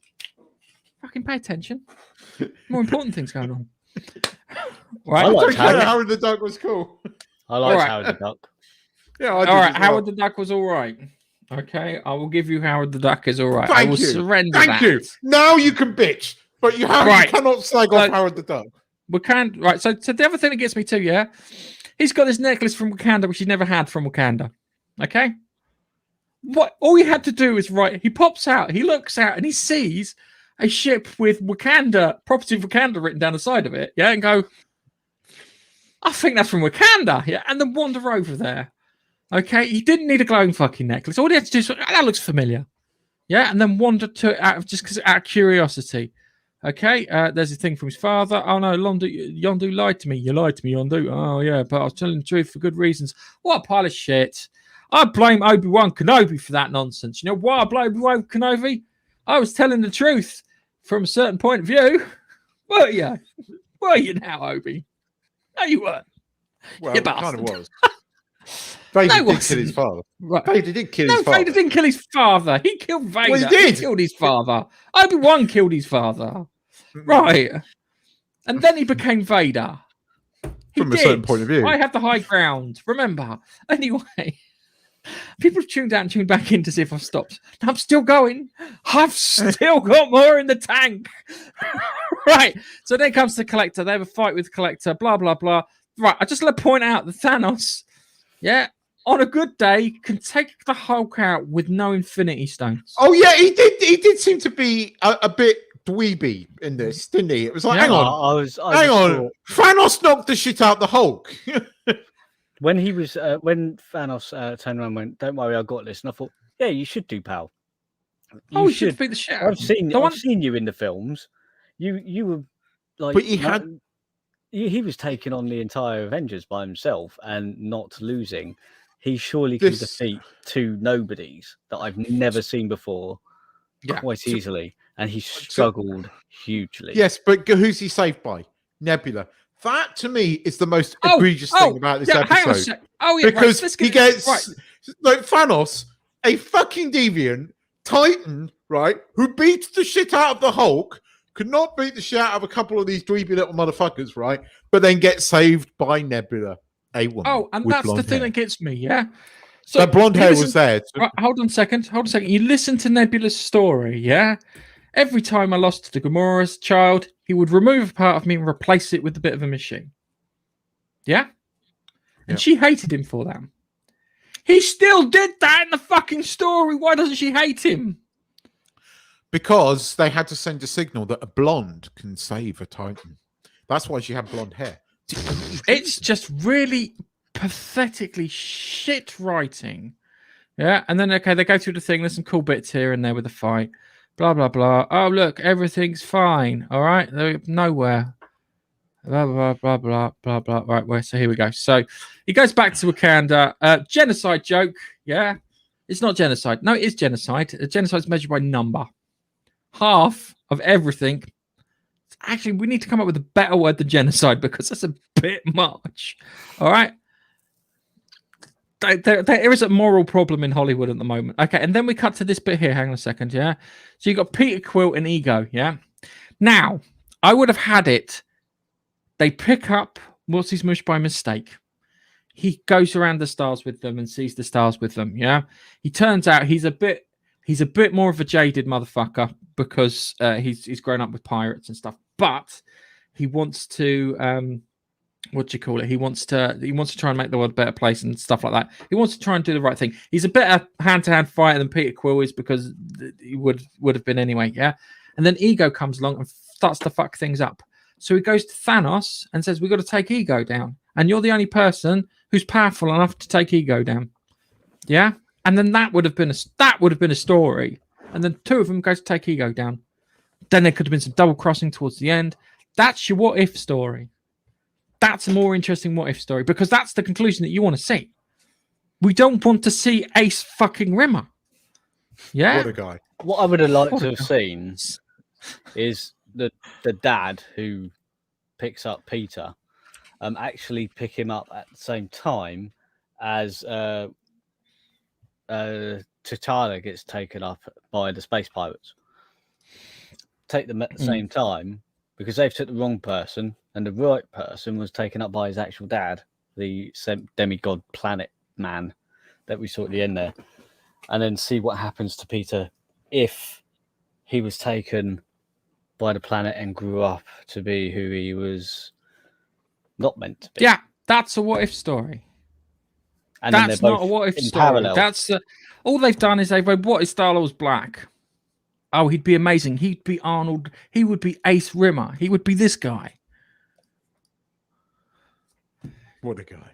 Fucking pay attention. More important things going on. Right. I liked Howard the Duck was cool. I liked Howard the Duck. Yeah, all right. Howard the Duck was all right. Okay, I will give you Howard the Duck is all right. I will surrender Thank you. Now you can bitch, but you cannot slag off Howard the Duck. We can't. Right. So the other thing that gets me too, yeah, he's got this necklace from Wakanda, which he never had from Wakanda. Okay. What all he had to do is he pops out, he looks out, and he sees a ship with Wakanda, property of Wakanda written down the side of it, yeah, and go, I think that's from Wakanda, yeah, and then wander over there. Okay, he didn't need a glowing fucking necklace. All he had to do is, that looks familiar, yeah, and then wander to it out of curiosity. Okay, there's a thing from his father. Oh no, Yondu lied to me. You lied to me, Yondu. Oh yeah, but I was telling the truth for good reasons. What a pile of shit. I blame Obi-Wan Kenobi for that nonsense. You know why I blame Obi-Wan Kenobi? I was telling the truth from a certain point of view. Were you? Were you now, Obi? No, you weren't. Well, you it kind bastard. of was. Vader did kill his father. Right. Vader did kill his father. Vader didn't kill his father. He killed Vader. Well, he did. He killed his father. Obi-Wan killed his father. Right. And then he became Vader. From a certain point of view. I have the high ground. Remember. Anyway. People have tuned out and tuned back in to see if I've stopped. I'm still going. I've still got more in the tank. Right. So then comes the Collector. They have a fight with the Collector. Blah, blah, blah. Right. I just want to point out that Thanos, yeah, on a good day, can take the Hulk out with no Infinity Stones. Oh, yeah. He did seem to be a bit dweeby in this, didn't he? It was like, hang on. Hang on. Thanos knocked the shit out the Hulk. When he was, when Thanos turned around and went, "Don't worry, I got this," and I thought, "Yeah, you should do, pal. You should beat the shit out. I've seen you in the films. You were like, but he was taking on the entire Avengers by himself and not losing. He surely can defeat two nobodies that I've never seen before quite easily, and he struggled hugely. Yes, but who's he saved by? Nebula. That to me is the most egregious thing about this episode. Because he gets like Thanos, a fucking deviant Titan, right? Who beats the shit out of the Hulk, could not beat the shit out of a couple of these dweeby little motherfuckers, right? But then gets saved by Nebula, a woman. Oh, and that's the thing that gets me, yeah. So that blonde hair was there. Right, hold on a second. You listen to Nebula's story, yeah. Every time I lost to Gamora's child, he would remove a part of me and replace it with a bit of a machine. Yeah? And she hated him for that. He still did that in the fucking story. Why doesn't she hate him? Because they had to send a signal that a blonde can save a Titan. That's why she had blonde hair. It's just really pathetically shit writing. Yeah? And then, okay, they go through the thing. There's some cool bits here and there with the fight. Blah, blah, blah. Oh, look, everything's fine. All right. They're nowhere. Blah, blah, blah, blah, blah, blah. Right. So here we go. So he goes back to Wakanda. Genocide joke. Yeah. It's not genocide. No, it is genocide. Genocide is measured by number. Half of everything. Actually, we need to come up with a better word than genocide because that's a bit much. All right. There is a moral problem in Hollywood at the moment. Okay, and then we cut to this bit here. Hang on a second, yeah? So you got Peter Quill and Ego, yeah? Now, I would have had it They pick up what's his mush by mistake. He goes around the stars with them and sees the stars with them. Yeah, he turns out he's a bit more of a jaded motherfucker because he's grown up with pirates and stuff. But he wants to what do you call it? He wants to try and make the world a better place and stuff like that. He wants to try and do the right thing. He's a better hand-to-hand fighter than Peter Quill is because he would have been anyway. Yeah, and then Ego comes along and starts to fuck things up. So he goes to Thanos and says, "We've got to take Ego down, and you're the only person who's powerful enough to take Ego down." Yeah, and then that would have been a story. And then two of them go to take Ego down. Then there could have been some double crossing towards the end. That's your what if story. That's a more interesting what if story because that's the conclusion that you want to see. We don't want to see Ace fucking Rimmer. Yeah, What a guy. What I would have liked to have seen is the dad who picks up Peter actually pick him up at the same time as T'Challa gets taken up by the space pirates. Take them at the same time because they've took the wrong person and the right person was taken up by his actual dad, the demigod planet man that we saw at the end there. And then see what happens to Peter if he was taken by the planet and grew up to be who he was not meant to be. Yeah, that's a what if story. And that's not a what if story. Parallel. That's all they've done is they've went, what if Star-Lord was black? Oh, he'd be amazing. He'd be Arnold. He would be Ace Rimmer. He would be this guy. What a guy.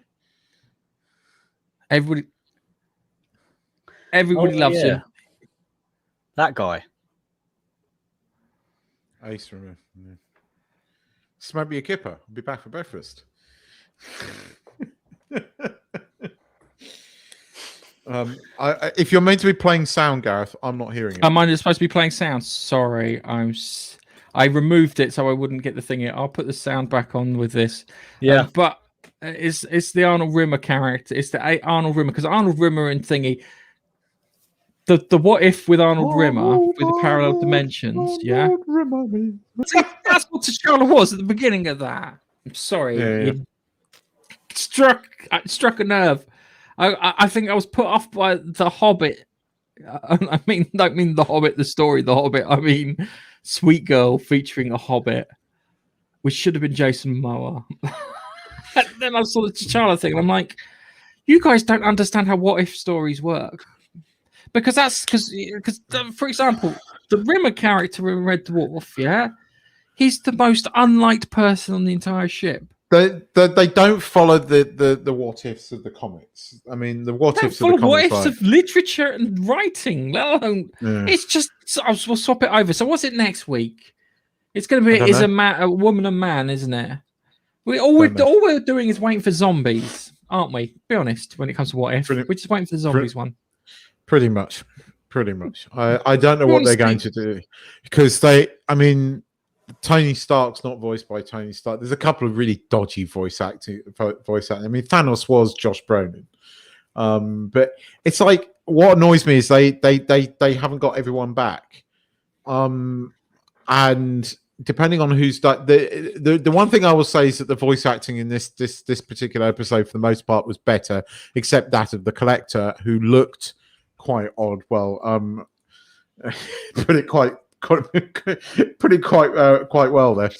Everybody loves him. That guy. Ace Rimmer. Yeah. Smoke me a kipper. I'll be back for breakfast. If you're meant to be playing sound, Gareth, I'm not hearing it. Am I supposed to be playing sound? Sorry, I removed it so I wouldn't get the thing in. I'll put the sound back on with this. Yeah, but it's the Arnold Rimmer character. It's the Arnold Rimmer because Arnold Rimmer and Thingy. The what if with Arnold Rimmer with the parallel dimensions, yeah. That's what T'Challa was at the beginning of that. I'm sorry, it struck a nerve. I think I was put off by The Hobbit. I don't mean The Hobbit, the story, The Hobbit. I mean Sweet Girl featuring a Hobbit, which should have been Jason Momoa. And then I saw the T'Challa thing, and I'm like, you guys don't understand how what if stories work. Because for example, the Rimmer character in Red Dwarf, yeah, he's the most unliked person on the entire ship. They don't follow the what ifs of the comics. I mean, the what ifs of the comics. What ifs of literature and writing, let alone it's just. We'll swap it over. So what's it next week? It's going to be a woman and man, isn't it? All we're doing is waiting for zombies, aren't we? Be honest. When it comes to what if, we're just waiting for the zombies one. Pretty much. I don't know what they're going to do because Tony Stark's not voiced by Tony Stark. There's a couple of really dodgy voice acting. I mean, Thanos was Josh Brolin, but it's like what annoys me is they haven't got everyone back, and depending on who's the one thing I will say is that the voice acting in this particular episode for the most part was better, except that of the Collector who looked quite odd. Well, put it quite well there.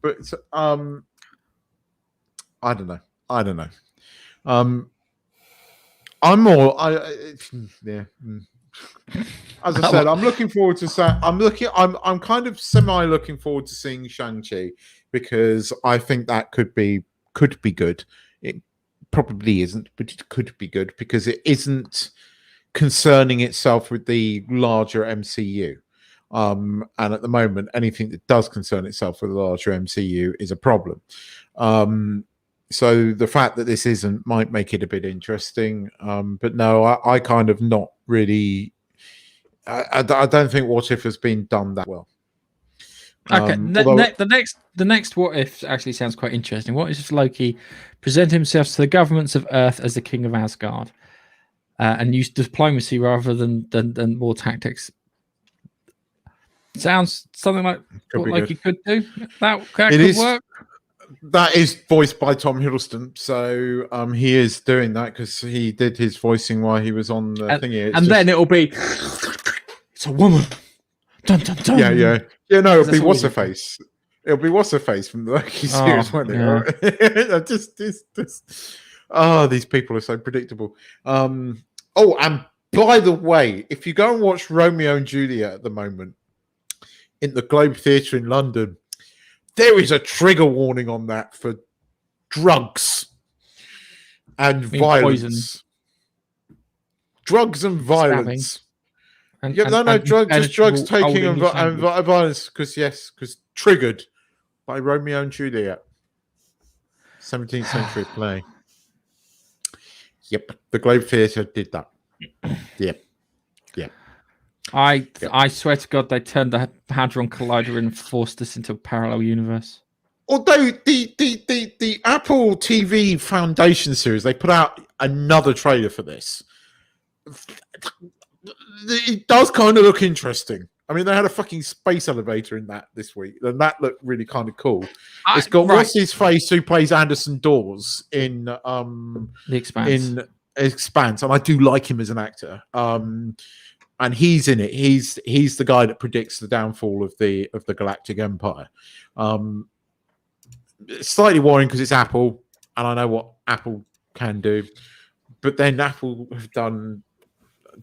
But I don't know. I'm more. As I said, I'm looking forward to. I'm kind of semi looking forward to seeing Shang-Chi because I think that could be good. It probably isn't, but it could be good because it isn't concerning itself with the larger MCU. And at the moment, anything that does concern itself with the larger MCU is a problem. So the fact that this isn't might make it a bit interesting. But no, I kind of not really. I don't think What If has been done that well. Okay, the next What If actually sounds quite interesting. What if Loki present himself to the governments of Earth as the king of Asgard and use diplomacy rather than war tactics? Sounds something like Could be like good. you could do. That It could is. work. That is voiced by Tom Hiddleston, so he is doing that because he did his voicing while he was on the thingy. It's And then it'll be it's a woman. Dun, dun, dun. yeah. No, it'll be That's all what's we her face. It'll be what's her face from the Loki series, won't it? yeah. These people are so predictable. And by the way, if you go and watch Romeo and Juliet at the moment in the Globe Theatre in London, there is a trigger warning on that for drugs and violence. Poison. Drugs and violence. And, drugs taking and violence. Because triggered by Romeo and Juliet, 17th century play. Yep, the Globe Theatre did that. Yep. I swear to God, they turned the Hadron Collider in and forced us into a parallel universe. Although the Apple TV Foundation series, they put out another trailer for this. It does kind of look interesting. I mean, they had a fucking space elevator in that this week, and that looked really kind of cool. It's got what's his face who plays Anderson Dawes in The Expanse. in Expanse, and I do like him as an actor. And he's in it. He's the guy that predicts the downfall of the Galactic Empire. It's slightly worrying because it's Apple, and I know what Apple can do, but then Apple have done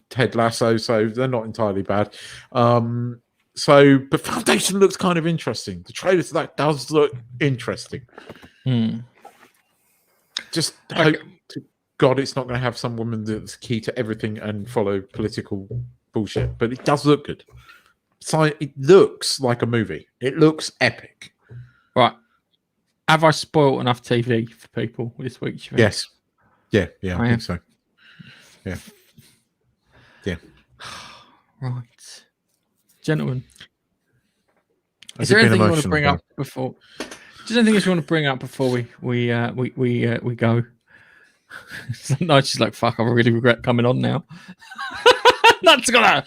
Ted Lasso, so they're not entirely bad. But Foundation looks kind of interesting. The trailer to that does look interesting. Just hope to God it's not going to have some woman that's key to everything and follow political bullshit. But it does look good. So it looks like a movie. It looks epic. Right. Have I spoiled enough TV for people this week? Yes. Yeah, I think so. Yeah. Right. Gentlemen. Is there anything you want to bring up before? Is there anything else you want to bring up before we go? Sometimes she's like, "Fuck! I really regret coming on now." That's gonna,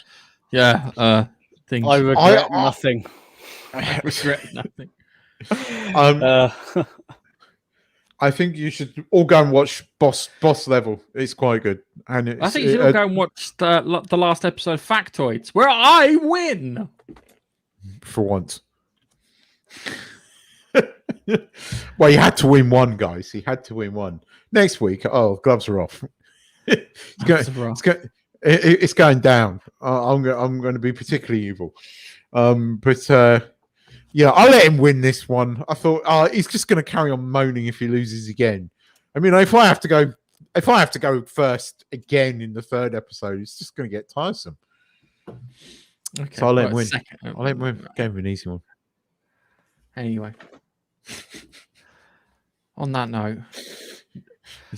things. I regret nothing. I regret nothing. I think you should all go and watch Boss Level. It's quite good, and I think you should all go and watch the last episode of Factoids, where I win for once. Well, he had to win one, guys. He had to win one. Next week, gloves are off. It's going down. I'm going to be particularly evil. Yeah, I'll let him win this one. I thought he's just going to carry on moaning if he loses again. I mean, if I have to go first again in the third episode, it's just going to get tiresome. Okay, so I'll let him win. I'll let him win. Give him an easy one. Anyway, on that note, do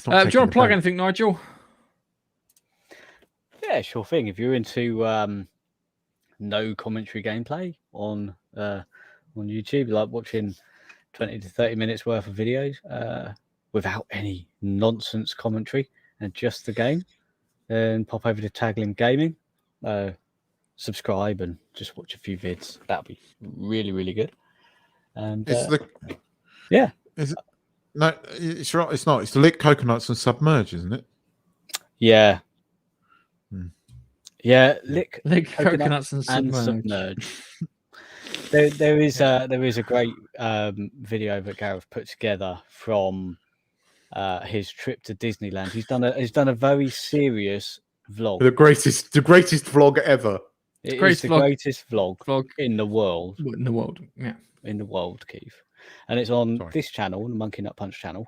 you want to plug anything, Nigel? Yeah, sure thing. If you're into no commentary gameplay on YouTube, like watching 20 to 30 minutes worth of videos without any nonsense commentary and just the game, then pop over to Taglim Gaming, subscribe and just watch a few vids. That'll be really, really good. And Is it? No, it's right. It's not. It's the lick coconuts and submerge, isn't it? Yeah. Yeah, lick coconuts and submerge. There is a great video that Gareth put together from his trip to Disneyland. He's done a very serious vlog. The greatest vlog ever. It is the greatest vlog in the world. In the world, yeah. In the world, Keith. And it's on this channel, the Monkey Nut Punch channel.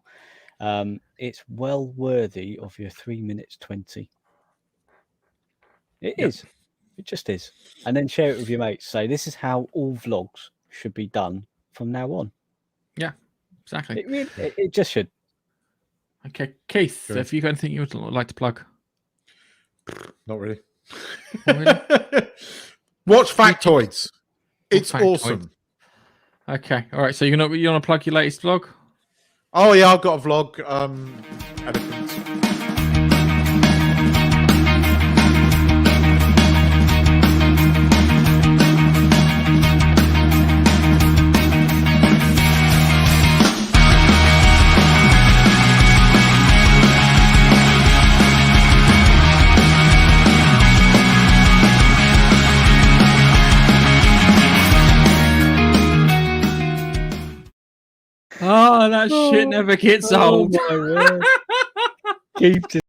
It's well worthy of your 3 minutes 20. It is. It just is. And then share it with your mates. Say, this is how all vlogs should be done from now on. Yeah, exactly. It just should. Okay, Keith, have you got anything you would like to plug? Not really. Not really? Watch Factoids. It's awesome. Okay, all right. So you want to plug your latest vlog? Oh yeah, I've got a vlog. Elephants. Oh, that shit never gets Oh old. my word. Keeps